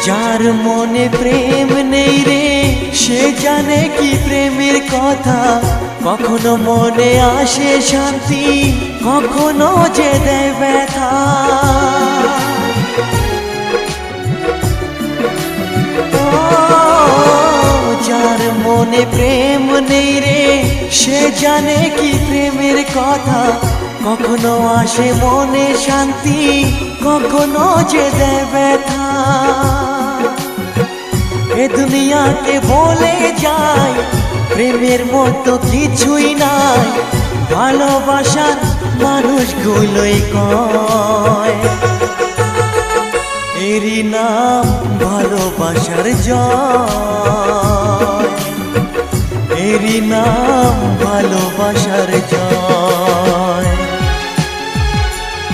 যার মনে প্রেম নেই রে সে জানে কি প্রেমের কথা। কখনো মনে আসে শান্তি, কখনো যে দেয় ব্যথা। যার মনে প্রেম নেই রে সে জানে কি প্রেমের কথা। কখনো আসে মনে শান্তি, কখনো যে দেয় ব্যথা। এ দুনিয়াতে বলে যায় প্রেমের মতো কিছুই নাই। ভালোবাসার মানুষগুলোই কয় এরই নাম ভালোবাসার জয়, এরই নাম ভালোবাসার জয়।